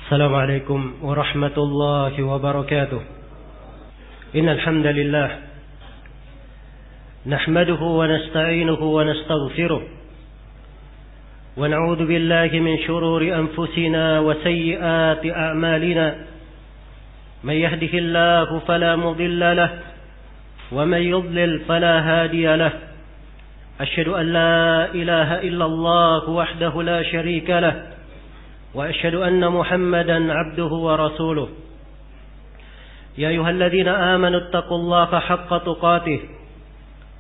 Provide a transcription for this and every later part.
السلام عليكم ورحمة الله وبركاته. إن الحمد لله نحمده ونستعينه ونستغفره ونعوذ بالله من شرور أنفسنا وسيئات أعمالنا. من يهده الله فلا مضل له ومن يضلل فلا هادي له. أشهد أن لا إله إلا الله وحده لا شريك له وأشهد أن محمدا عبده ورسوله. يا أيها الذين آمنوا اتقوا الله حق تقاته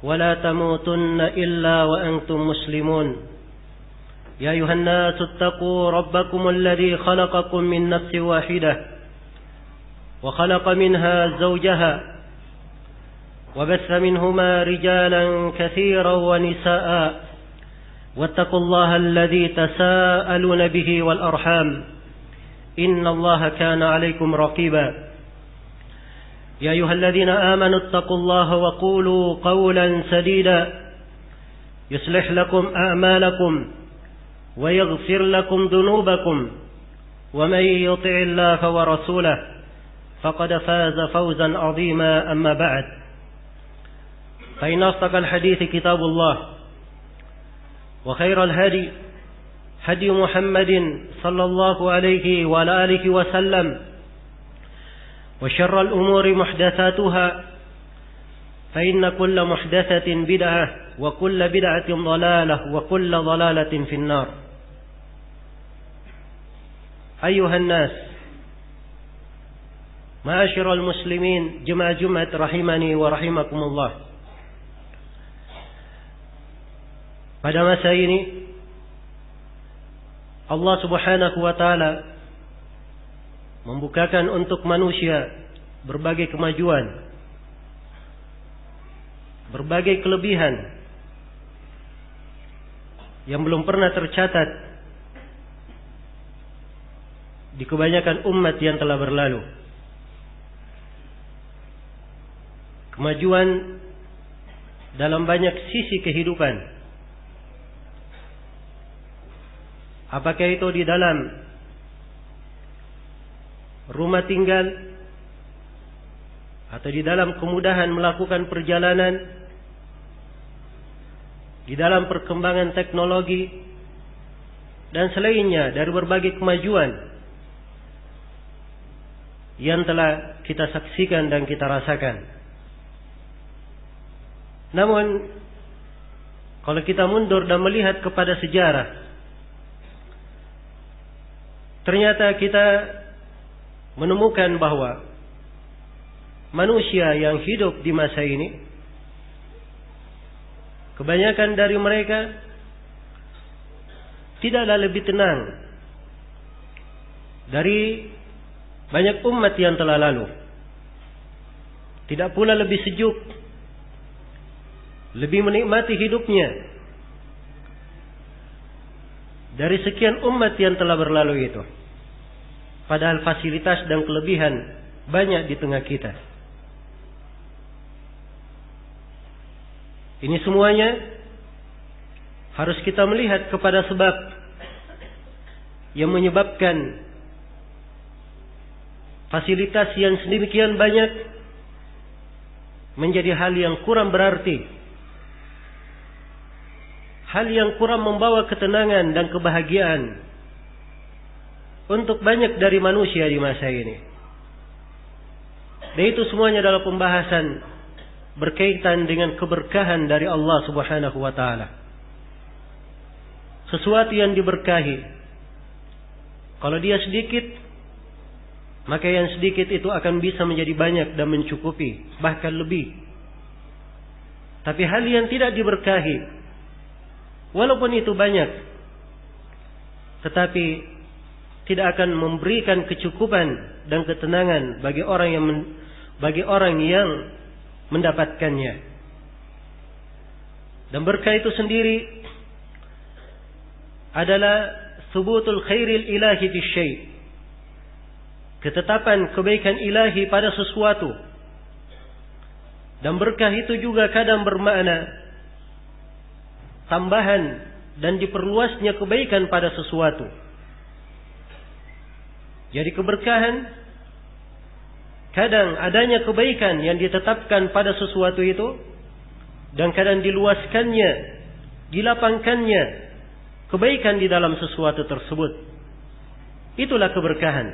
ولا تموتن إلا وأنتم مسلمون. يا أيها الناس اتقوا ربكم الذي خلقكم من نفس واحدة وخلق منها زوجها وبث منهما رجالا كثيرا ونساء واتقوا الله الذي تساءلون به والأرحام إن الله كان عليكم رقيبا. يا أيها الذين آمنوا اتقوا الله وقولوا قولا سديدا يصلح لكم أعمالكم ويغفر لكم ذنوبكم ومن يطع الله ورسوله فقد فاز فوزا عظيما. أما بعد فإن أصدق الحديث كتاب الله وخير الهدي هدي محمد صلى الله عليه وعلى آله وسلم وشر الأمور محدثاتها فإن كل محدثة بدعة وكل بدعة ضلالة وكل ضلالة في النار. أيها الناس معاشر المسلمين جمعة rahimani wa rahimakumullah. Pada masa ini Allah Subhanahu wa taala membukakan untuk manusia berbagai kemajuan, berbagai kelebihan yang belum pernah tercatat di kebanyakan umat yang telah berlalu. Kemajuan dalam banyak sisi kehidupan. Apakah itu di dalam rumah tinggal atau di dalam kemudahan melakukan perjalanan, di dalam perkembangan teknologi dan selainnya dari berbagai kemajuan yang telah kita saksikan dan kita rasakan. Namun kalau kita mundur dan melihat kepada sejarah, ternyata kita menemukan bahwa manusia yang hidup di masa ini, kebanyakan dari mereka tidaklah lebih tenang dari banyak umat yang telah lalu. Tidak pula lebih sejuk, lebih menikmati hidupnya dari sekian umat yang telah berlalu itu. Padahal fasilitas dan kelebihan banyak di tengah kita. Ini semuanya harus kita melihat kepada sebab yang menyebabkan fasilitas yang sedemikian banyak menjadi hal yang kurang berarti, hal yang kurang membawa ketenangan dan kebahagiaan untuk banyak dari manusia di masa ini. Dan itu semuanya adalah pembahasan berkaitan dengan keberkahan dari Allah Subhanahu wa taala. Sesuatu yang diberkahi, kalau dia sedikit, maka yang sedikit itu akan bisa menjadi banyak dan mencukupi, bahkan lebih. Tapi hal yang tidak diberkahi, walaupun itu banyak, tetapi tidak akan memberikan kecukupan dan ketenangan bagi orang yang mendapatkannya. Dan berkah itu sendiri adalah thubutul khairil ilahi fi syai', ketetapan kebaikan ilahi pada sesuatu. Dan berkah itu juga kadang bermakna tambahan dan diperluasnya kebaikan pada sesuatu. Jadi keberkahan, kadang adanya kebaikan yang ditetapkan pada sesuatu itu, dan kadang diluaskannya, dilapangkannya kebaikan di dalam sesuatu tersebut. Itulah keberkahan.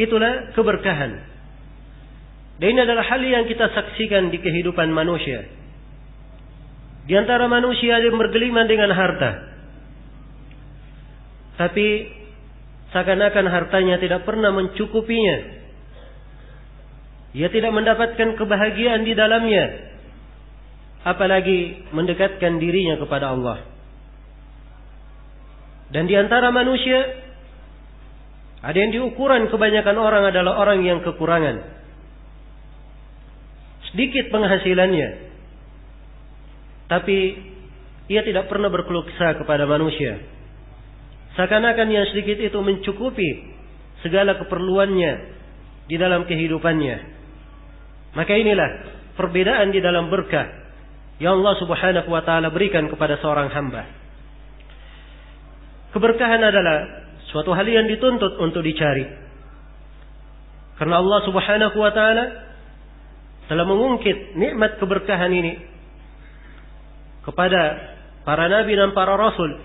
Itulah keberkahan. Dan ini adalah hal yang kita saksikan di kehidupan manusia. Di antara manusia ada yang bergelimang dengan harta, tapi seakan-akan hartanya tidak pernah mencukupinya. Ia tidak mendapatkan kebahagiaan di dalamnya, apalagi mendekatkan dirinya kepada Allah. Dan di antara manusia ada yang diukuran kebanyakan orang adalah orang yang kekurangan. Sedikit penghasilannya, tapi ia tidak pernah berkeluh kesah kepada manusia. Seakan-akan yang sedikit itu mencukupi segala keperluannya di dalam kehidupannya. Maka inilah perbedaan di dalam berkah yang Allah Subhanahu wa taala berikan kepada seorang hamba. Keberkahan adalah suatu hal yang dituntut untuk dicari. Karena Allah Subhanahu wa taala telah mengungkit nikmat keberkahan ini kepada para nabi dan para rasul.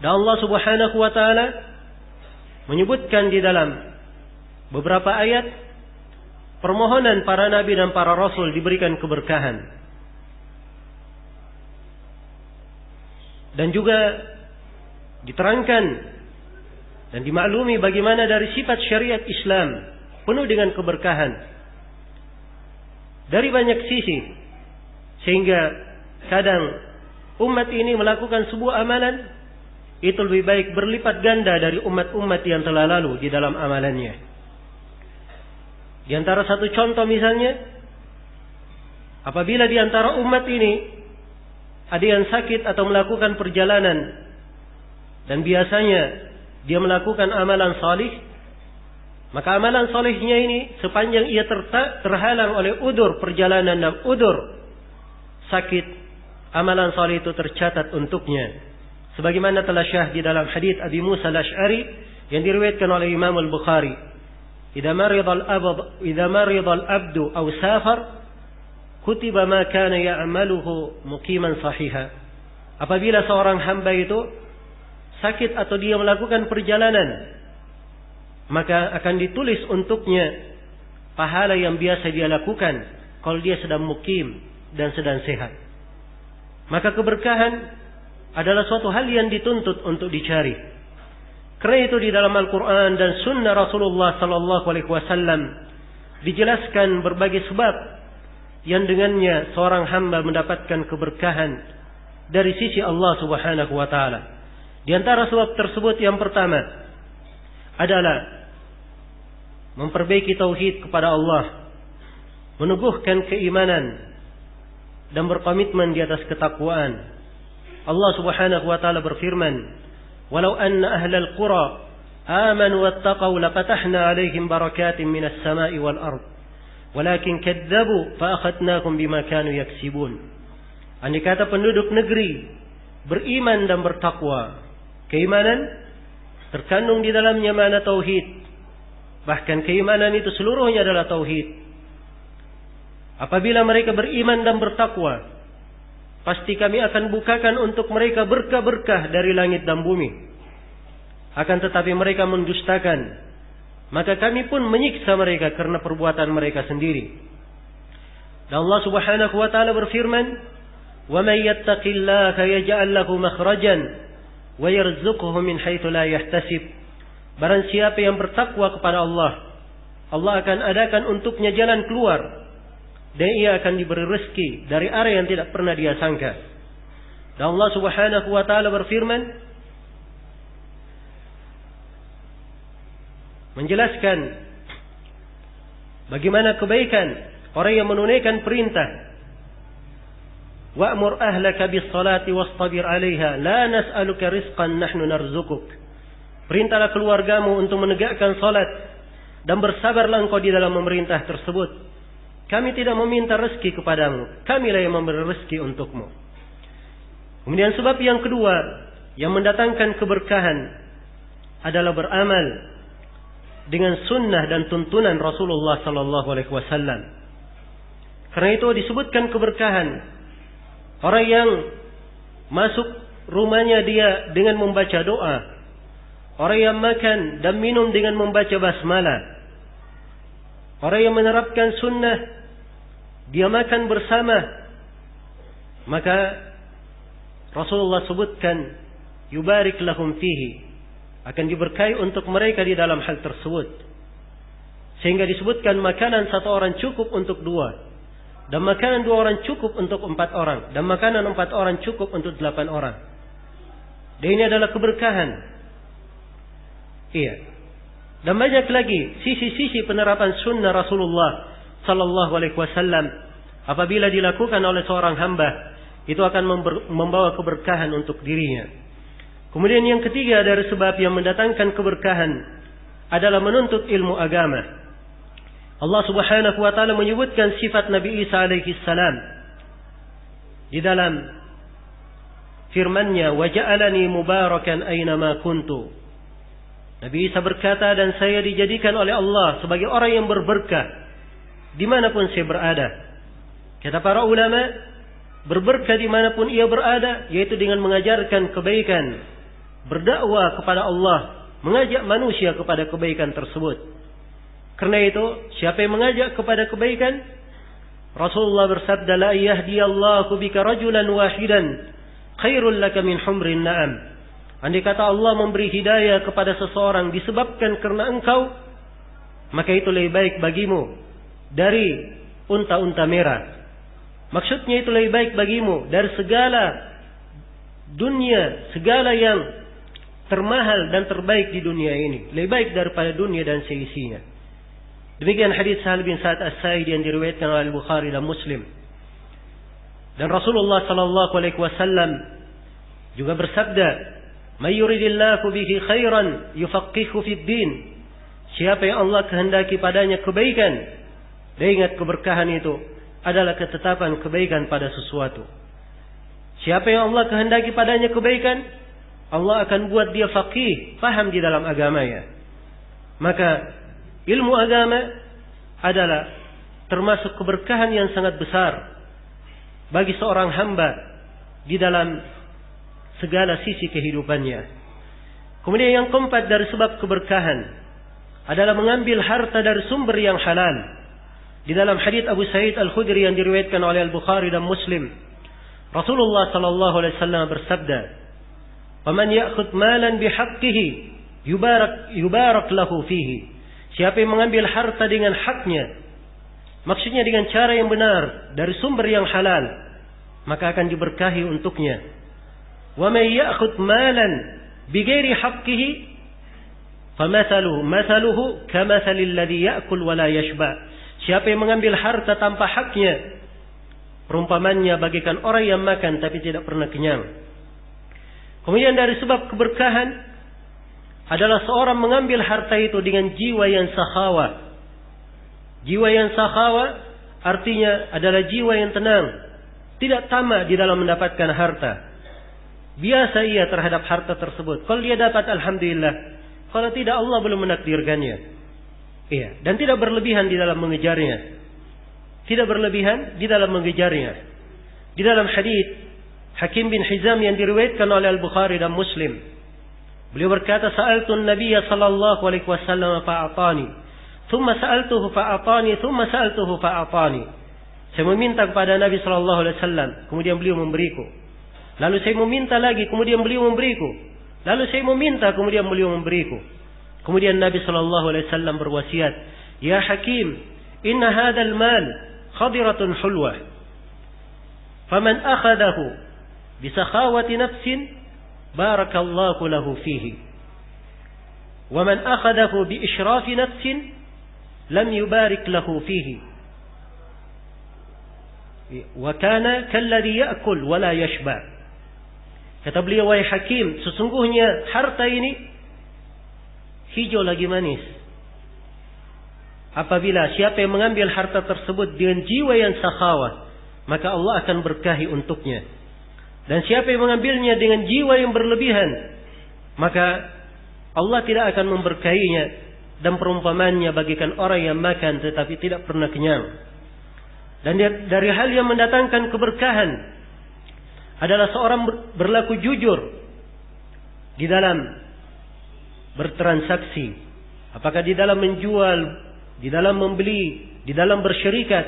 Dan Allah Subhanahu wa taala menyebutkan di dalam beberapa ayat permohonan para nabi dan para rasul diberikan keberkahan. Dan juga diterangkan dan dimaklumi bagaimana dari sifat syariat Islam penuh dengan keberkahan dari banyak sisi, sehingga kadang umat ini melakukan sebuah amalan itu lebih baik berlipat ganda dari umat-umat yang telah lalu di dalam amalannya. Di antara satu contoh misalnya, apabila di antara umat ini ada yang sakit atau melakukan perjalanan, dan biasanya dia melakukan amalan salih, maka amalan salihnya ini sepanjang ia terhalang oleh udzur perjalanan dan udzur sakit, amalan salih itu tercatat untuknya. Sebagaimana telah syah di dalam hadits Abi Musa al-Asy'ari yang diriwayatkan oleh Imam al-Bukhari, "Idza marida al-abdu aw safar, kutiba ma kana ya'maluhu muqiman sahiha." Apabila seorang hamba itu sakit atau dia melakukan perjalanan, maka akan ditulis untuknya pahala yang biasa dia lakukan kalau dia sedang mukim dan sedang sehat. Maka keberkahan adalah suatu hal yang dituntut untuk dicari. Karena itu di dalam Al-Quran dan Sunnah Rasulullah Sallallahu Alaihi Wasallam dijelaskan berbagai sebab yang dengannya seorang hamba mendapatkan keberkahan dari sisi Allah Subhanahu Wa Taala. Di antara sebab tersebut yang pertama adalah memperbaiki tauhid kepada Allah, meneguhkan keimanan dan berkomitmen di atas ketakwaan. Allah Subhanahu wa taala berfirman, "Walau anna ahlal qura amanu wattaqau lafatahna 'alaihim barakatin minas sama'i wal ard, walakin kadzdzabu fa akhadnahum bima kanu yaksibun." Andai kata penduduk negeri beriman dan bertakwa, keimanan terkandung di dalamnya makna tauhid. Bahkan keimanan itu seluruhnya adalah tauhid. Apabila mereka beriman dan bertakwa, pasti kami akan bukakan untuk mereka berkah-berkah dari langit dan bumi. Akan tetapi mereka mendustakan, maka kami pun menyiksa mereka karena perbuatan mereka sendiri. Dan Allah Subhanahu wa taala berfirman, "Wa may yattaqillaha yaj'al lahu makhrajan wa yarzuqhu min haitsu la yahtasib." Barang siapa yang bertakwa kepada Allah, Allah akan adakan untuknya jalan keluar, dan ia akan diberi rezeki dari arah yang tidak pernah dia sangka. Dan Allah Subhanahu wa taala berfirman menjelaskan bagaimana kebaikan orang yang menunaikan perintah, "Wa'mur ahlaka bis-salati wastabir 'alaiha, la nas'aluka rizqan nahnu narzuquk." Perintahlah keluargamu untuk menegakkan salat dan bersabarlah engkau di dalam memerintah tersebut. Kami tidak meminta rezeki kepadamu, kamilah yang memberi rezeki untukmu. Kemudian sebab yang kedua yang mendatangkan keberkahan adalah beramal dengan sunnah dan tuntunan Rasulullah sallallahu alaihi wasallam. Karena itu disebutkan keberkahan orang yang masuk rumahnya dia dengan membaca doa, orang yang makan dan minum dengan membaca basmalah, orang yang menerapkan sunnah, dia makan bersama, maka Rasulullah sebutkan yubarik lahum fihi, akan diberkahi untuk mereka di dalam hal tersebut. Sehingga disebutkan makanan satu orang cukup untuk dua, dan makanan dua orang cukup untuk 4 orang, dan makanan 4 orang cukup untuk 8 orang. Dan ini adalah keberkahan. Iya. Dan banyak lagi sisi-sisi penerapan sunnah Rasulullah sallallahu alaihi wasallam apabila dilakukan oleh seorang hamba, itu akan membawa keberkahan untuk dirinya. Kemudian yang ketiga dari sebab yang mendatangkan keberkahan adalah menuntut ilmu agama. Allah Subhanahu wa taala menyebutkan sifat Nabi Isa alaihi salam di dalam firman-Nya, "Wa ja'alani mubarakan aina ma kuntu." Nabi Isa berkata, dan saya dijadikan oleh Allah sebagai orang yang berberkah dimanapun saya berada. Kata para ulama, berberkah dimanapun ia berada, yaitu dengan mengajarkan kebaikan, berdakwah kepada Allah, mengajak manusia kepada kebaikan tersebut. Karena itu, siapa yang mengajak kepada kebaikan, Rasulullah bersabda, "La yahdiyallahu bika rajulan wahidan khairul laka min humrin na'am." Andai kata Allah memberi hidayah kepada seseorang disebabkan karena engkau, maka itu lebih baik bagimu dari unta-unta merah. Maksudnya itu lebih baik bagimu dari segala dunia, segala yang termahal dan terbaik di dunia ini. Lebih baik daripada dunia dan seisinya. Demikian hadis Sahal bin Sa'ad As-Sa'idi yang diriwayatkan oleh Bukhari dan Muslim. Dan Rasulullah sallallahu alaihi wasallam juga bersabda, "May yuridillahu bihi khairan yufaqihu fid din." Siapa yang Allah kehendaki padanya kebaikan, dan ingat keberkahan itu adalah ketetapan kebaikan pada sesuatu. Siapa yang Allah kehendaki padanya kebaikan, Allah akan buat dia faqih, paham di dalam agamanya. Maka ilmu agama adalah termasuk keberkahan yang sangat besar bagi seorang hamba di dalam segala sisi kehidupannya. Kemudian yang keempat dari sebab keberkahan adalah mengambil harta dari sumber yang halal. Di dalam hadits Abu Sa'id Al-Khudri yang diriwayatkan oleh Al-Bukhari dan Muslim, Rasulullah sallallahu alaihi wasallam bersabda, "Faman ya'khudh malan bihaqqihi yubarak lahu fihi." Siapa yang mengambil harta dengan haknya, maksudnya dengan cara yang benar dari sumber yang halal, maka akan diberkahi untuknya. "Wa man ya'khudh malan bighairi haqqihi famathaluhu kamathalil ladzi ya'kul wa la yashba." Siapa yang mengambil harta tanpa haknya, perumpamannya bagaikan orang yang makan tapi tidak pernah kenyang. Kemudian dari sebab keberkahan adalah seorang mengambil harta itu dengan jiwa yang sakhawa. Jiwa yang sakhawa artinya adalah jiwa yang tenang, tidak tamak di dalam mendapatkan harta. Biasa ia terhadap harta tersebut. Kalau dia dapat, alhamdulillah. Kalau tidak, Allah belum menakdirkannya. Iya, dan tidak berlebihan di dalam mengejarnya. Tidak berlebihan di dalam mengejarnya. Di dalam hadits Hakim bin Hizam yang diriwayatkan oleh Al-Bukhari dan Muslim, beliau berkata, "Sa'altu an-nabiyya sallallahu alaihi wasallam fa'atani, thumma sa'altuhu fa'atani, thumma sa'altuhu fa'atani." Saya meminta kepada Nabi sallallahu alaihi wasallam, kemudian beliau memberiku. Lalu saya meminta lagi, kemudian beliau memberiku. Lalu saya meminta, kemudian beliau memberiku. Kemudian Nabi sallallahu alaihi wasallam berwasiat, "Ya Hakim, inna hadzal mal khadiratun hulwah. Faman akhadahu bi sakhawati nafsin barakallahu lahu fihi. Wa man akhadahu bi israfi nafsin lam yubarik lahu fihi. Wa kana kalladhi ya'kul wa la yashba." Kata beliau, "Wahai Hakim, sesungguhnya harta ini hijau lagi manis. Apabila siapa yang mengambil harta tersebut dengan jiwa yang sakhawah, maka Allah akan berkahi untuknya. Dan siapa yang mengambilnya dengan jiwa yang berlebihan, maka Allah tidak akan memberkahinya, dan perumpamannya bagikan orang yang makan tetapi tidak pernah kenyang. Dan dari hal yang mendatangkan keberkahan adalah seorang berlaku jujur di dalam bertransaksi, apakah di dalam menjual, di dalam membeli, di dalam bersyirikat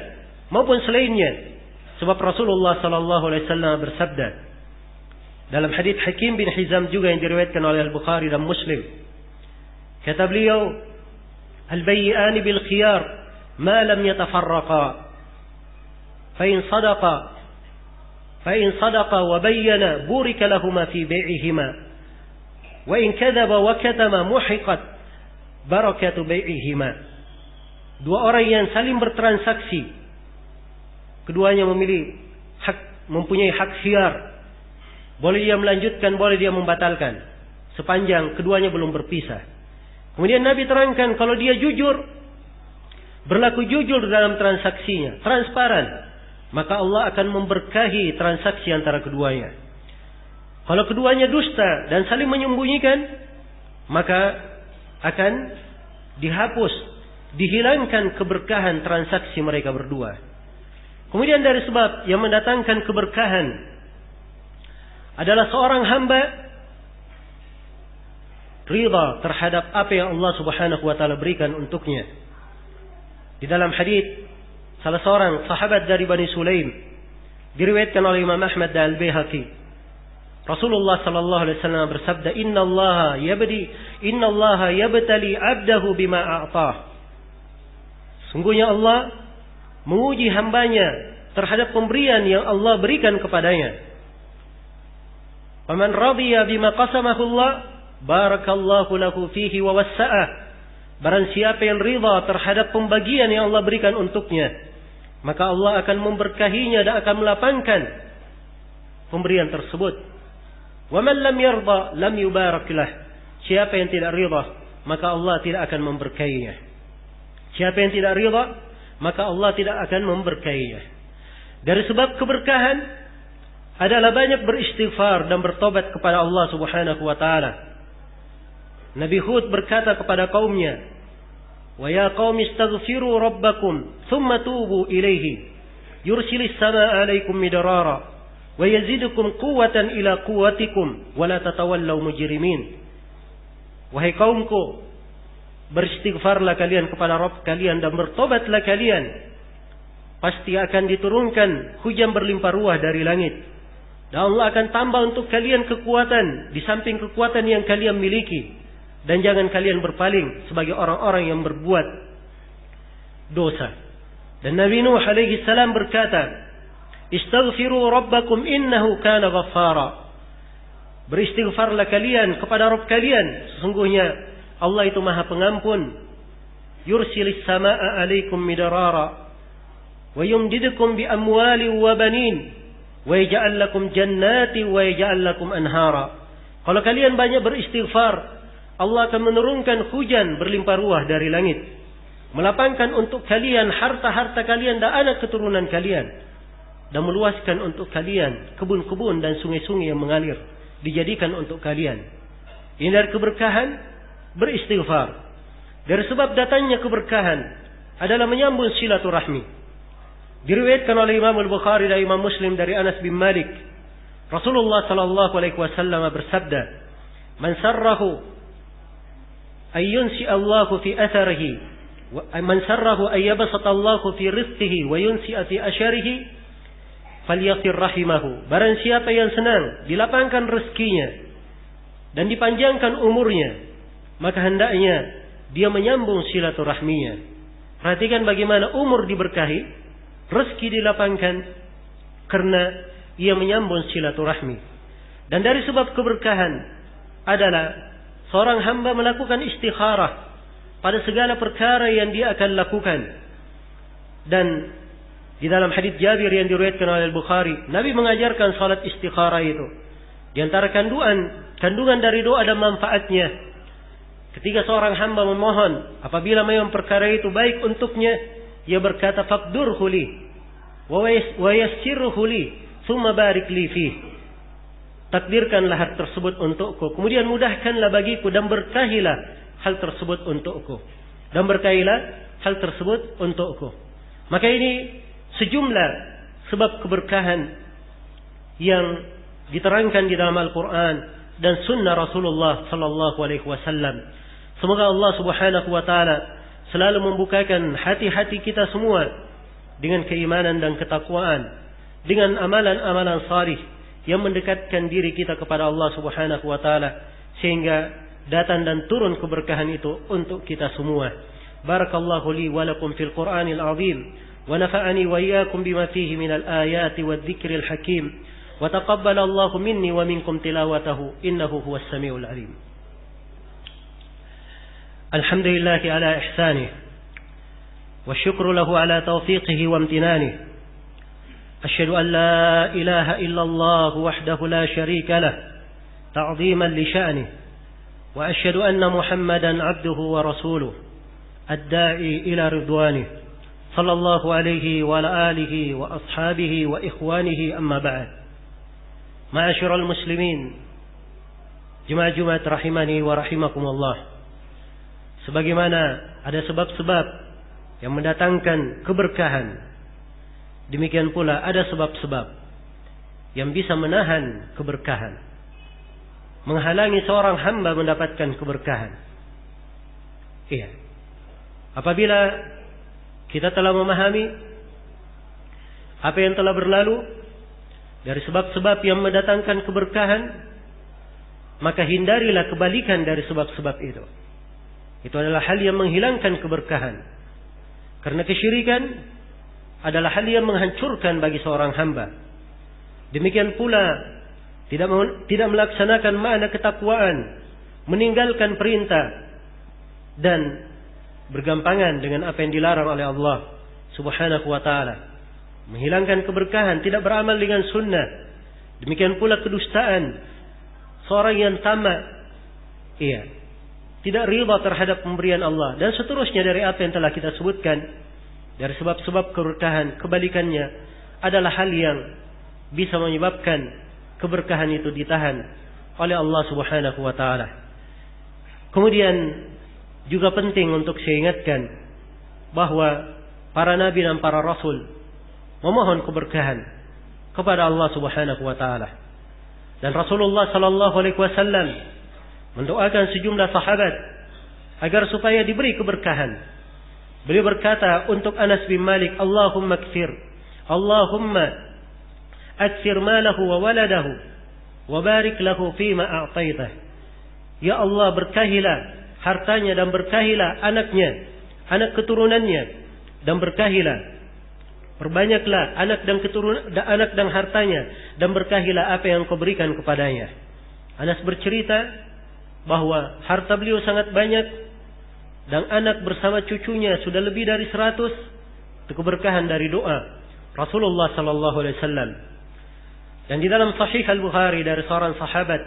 maupun selainnya. Sebab Rasulullah sallallahu alaihi wasallam bersabda dalam hadits Hakim bin Hizam juga yang diriwayatkan oleh Al-Bukhari dan Muslim, kata beliau, al-bay'ani bil khiyar ma lam yatafarraqa فإن صدقا وبينا بورك لهما في بيعهما وإن كذب وكتما محقت بركة بيعهما. Dua orang yang saling bertransaksi, keduanya mempunyai hak khiyar, boleh dia melanjutkan, boleh dia membatalkan, sepanjang keduanya belum berpisah. Kemudian Nabi terangkan, kalau dia jujur, berlaku jujur dalam transaksinya, transparan, maka Allah akan memberkahi transaksi antara keduanya. Kalau keduanya dusta dan saling menyembunyikan, maka akan dihapus, dihilangkan keberkahan transaksi mereka berdua. Kemudian dari sebab yang mendatangkan keberkahan adalah seorang hamba ridha terhadap apa yang Allah Subhanahu wa taala berikan untuknya. Di dalam hadits salah seorang sahabat dari Bani Sulaim, diriwayatkan oleh Imam Ahmad dan Al-Baihaqi, Rasulullah sallallahu alaihi wasallam bersabda, Inna Allah yabtali 'abdahu bima a'tah. Sungguhnya Allah menguji hambanya terhadap pemberian yang Allah berikan kepadanya. Faman radiya bima qasamahu Allah, barakallahu lahu fihi wa wassa'ah. Barang siapa yang ridha terhadap pembagian yang Allah berikan untuknya, maka Allah akan memberkahinya dan akan melapangkan pemberian tersebut. Wa man lam yarda lam yubarak lah. Siapa yang tidak ridha, maka Allah tidak akan memberkahinya. Siapa yang tidak ridha, maka Allah tidak akan memberkahinya. Dari sebab keberkahan adalah banyak beristighfar dan bertobat kepada Allah Subhanahu wa taala. Nabi Hud berkata kepada kaumnya, "Wa ya qaumi istaghfiru rabbakum thumma tubu ilaihi yursilis samaa'a 'alaikum midrara wa yazidukum quwwatan ila quwwatikum wa la tatawallaw mujrimin." Wahai kaumku, beristighfarlah kalian kepada Rabb kalian dan bertobatlah kalian, pasti akan diturunkan hujan berlimpah ruah dari langit, dan Allah akan tambah untuk kalian kekuatan di samping kekuatan yang kalian miliki, dan jangan kalian berpaling sebagai orang-orang yang berbuat dosa. Dan Nabi Nuh alaihi salam berkata, "Istaghfiru rabbakum innahu kana ghaffara." Beristighfarlah kalian kepada Rabb kalian, sesungguhnya Allah itu Maha Pengampun. Yursilis samaa'a 'alaikum midrara wa yumdidukum bi amwali wa banin wa yaj'al lakum jannati wa yaj'al lakum anhara. Kalau kalian banyak beristighfar, Allah akan menurunkan hujan berlimpah ruah dari langit, melapangkan untuk kalian harta-harta kalian dan anak keturunan kalian, dan meluaskan untuk kalian kebun-kebun dan sungai-sungai yang mengalir, dijadikan untuk kalian. Ini dari keberkahan beristighfar. Dari sebab datangnya keberkahan adalah menyambung silaturahmi. Diriwayatkan oleh Imam Al-Bukhari dan Imam Muslim dari Anas bin Malik, Rasulullah sallallahu alaihi wasallam bersabda, "Man sarrahu ayyunsi Allahu fi atharihi wa man sarrahu ayyabsata Allahu fi rizqihi wa yunsi fi asharihi falyaqir rahimahu." Barang siapa yang senang dilapangkan rezekinya dan dipanjangkan umurnya, maka hendaknya dia menyambung silaturahminya. Perhatikan bagaimana umur diberkahi, rezeki dilapangkan karena ia menyambung silaturahmi. Dan dari sebab keberkahan adalah seorang hamba melakukan istikharah pada segala perkara yang dia akan lakukan. Dan di dalam hadits Jabir yang diriwayatkan oleh Al-Bukhari, Nabi mengajarkan salat istikharah itu. Di antara kandungan dari doa dan manfaatnya, ketika seorang hamba memohon, apabila memang perkara itu baik untuknya, ia berkata, "Faqdurhu li wa yassirhu li, thumma barik li fihi." takdirkanlah hal tersebut untukku, kemudian mudahkanlah bagiku dan berkahilah hal tersebut untukku, dan berkahilah hal tersebut untukku. Maka ini sejumlah sebab keberkahan yang diterangkan di dalam Al-Quran dan Sunnah Rasulullah Sallallahu Alaihi Wasallam. Semoga Allah Subhanahu Wa Taala selalu membukakan hati-hati kita semua dengan keimanan dan ketakwaan, dengan amalan-amalan salih yang mendekatkan diri kita kepada Allah Subhanahu Wa Taala, sehingga datang dan turun keberkahan itu untuk kita semua. Barakallahu li wa lakum fil Qur'anil azim, wa nafa'ani wa iyyakum bima fihi minal ayati wadh-dhikril hakim, wa taqabbala Allahu minni wa minkum tilawatahu innahu huwas samiul alim. Alhamdulillahi ala ihsanih, wa syukru lahu ala tawfiqihi wa imtinanih. أشهد أن لا إله إلا الله وحده لا شريك له تعظيما لشأنه وأشهد أن محمدا عبده ورسوله الداعي إلى رضوانه صلى الله عليه وعلى آله وأصحابه وإخوانه أما بعد. معاشر المسلمين jemaah-jemaah rahimani wa rahimakumullah, sebagaimana ada sebab-sebab yang mendatangkan keberkahan, demikian pula ada sebab-sebab yang bisa menahan keberkahan, menghalangi seorang hamba mendapatkan keberkahan. Iya. Apabila kita telah memahami apa yang telah berlalu dari sebab-sebab yang mendatangkan keberkahan, maka hindarilah kebalikan dari sebab-sebab itu. Itu adalah hal yang menghilangkan keberkahan. Karena kesyirikan adalah hal yang menghancurkan bagi seorang hamba. Demikian pula tidak melaksanakan makna ketakwaan, meninggalkan perintah dan bergampangan dengan apa yang dilarang oleh Allah Subhanahu wa taala, menghilangkan keberkahan, tidak beramal dengan sunnah. Demikian pula kedustaan, seorang yang tamak, tidak riba terhadap pemberian Allah, dan seterusnya dari apa yang telah kita sebutkan. Dari sebab-sebab keberkahan, kebalikannya adalah hal yang bisa menyebabkan keberkahan itu ditahan oleh Allah Subhanahu wa taala. Kemudian juga penting untuk saya ingatkan bahwa para nabi dan para rasul memohon keberkahan kepada Allah Subhanahu wa taala. Dan Rasulullah sallallahu alaihi wasallam mendoakan sejumlah sahabat agar supaya diberi keberkahan. Beliau berkata untuk Anas bin Malik, Allahumma akthir malahu wa waladahu wa barik lahu fima a'taitah. Ya Allah, berkahilah hartanya dan berkahilah anaknya, anak keturunannya, dan berkahilah, perbanyaklah anak dan hartanya, dan berkahilah apa yang kau berikan kepadanya. Anas bercerita bahwa harta beliau sangat banyak, dan anak bersama cucunya sudah lebih dari 100. Itu keberkahan dari doa Rasulullah sallallahu alaihi wasallam. Dan di dalam Sahih Al-Bukhari dari seorang sahabat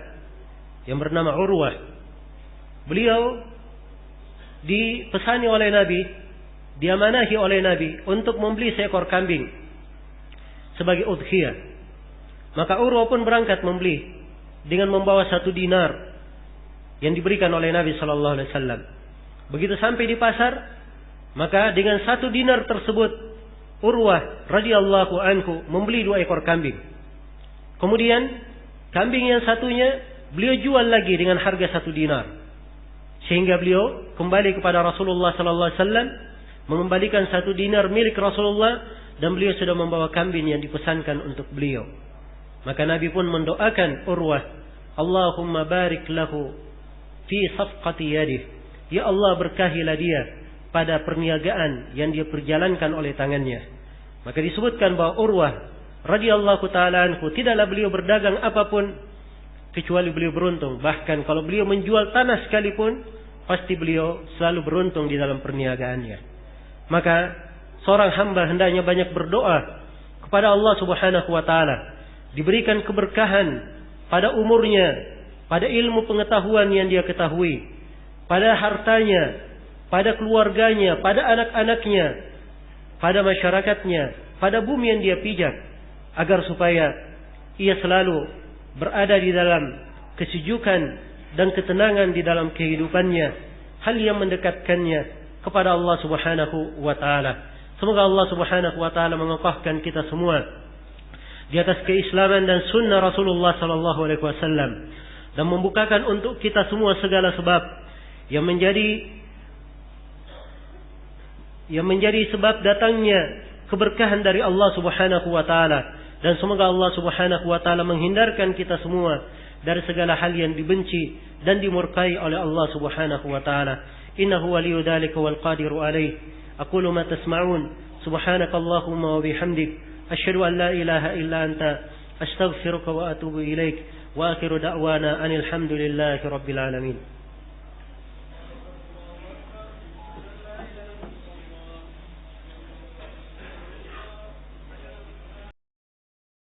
yang bernama Urwah, beliau dipesani oleh Nabi, diamanahi oleh Nabi untuk membeli seekor kambing sebagai udhiyah. Maka Urwah pun berangkat membeli dengan membawa 1 dinar yang diberikan oleh Nabi sallallahu alaihi wasallam. Begitu sampai di pasar, maka dengan 1 dinar tersebut Urwah radhiyallahu anhu membeli 2 ekor kambing. Kemudian kambing yang satunya beliau jual lagi dengan harga 1 dinar. Sehingga beliau kembali kepada Rasulullah sallallahu alaihi wasallam mengembalikan 1 dinar milik Rasulullah, dan beliau sudah membawa kambing yang dipesankan untuk beliau. Maka Nabi pun mendoakan Urwah, Allahumma barik lahu fi safqati yadih. Ya Allah, berkahilah dia pada perniagaan yang dia perjalankan oleh tangannya. Maka disebutkan bahwa Urwah radhiyallahu taala anhu tidaklah beliau berdagang apapun kecuali beliau beruntung. Bahkan kalau beliau menjual tanah sekalipun, pasti beliau selalu beruntung di dalam perniagaannya. Maka seorang hamba hendaknya banyak berdoa kepada Allah Subhanahu wa taala, diberikan keberkahan pada umurnya, pada ilmu pengetahuan yang dia ketahui, pada hartanya, pada keluarganya, pada anak-anaknya, pada masyarakatnya, pada bumi yang dia pijak, agar supaya ia selalu berada di dalam kesejukan dan ketenangan di dalam kehidupannya, hal yang mendekatkannya kepada Allah Subhanahu wa taala. Semoga Allah Subhanahu wa taala mengokohkan kita semua di atas keislaman dan sunnah Rasulullah sallallahu alaihi wasallam, dan membukakan untuk kita semua segala sebab yang menjadi sebab datangnya keberkahan dari Allah Subhanahu wa taala, dan semoga Allah Subhanahu wa taala menghindarkan kita semua dari segala hal yang dibenci dan dimurkai oleh Allah Subhanahu wa taala. Innahu waliyyu dzalika wal qadiru alaih. Aqulu ma tasma'un. Subhanakallahumma wa bihamdik asyhadu an la ilaha illa anta astaghfiruka wa atubu ilaik. Wa akhiru da'wana anil hamdulillahi rabbil alamin.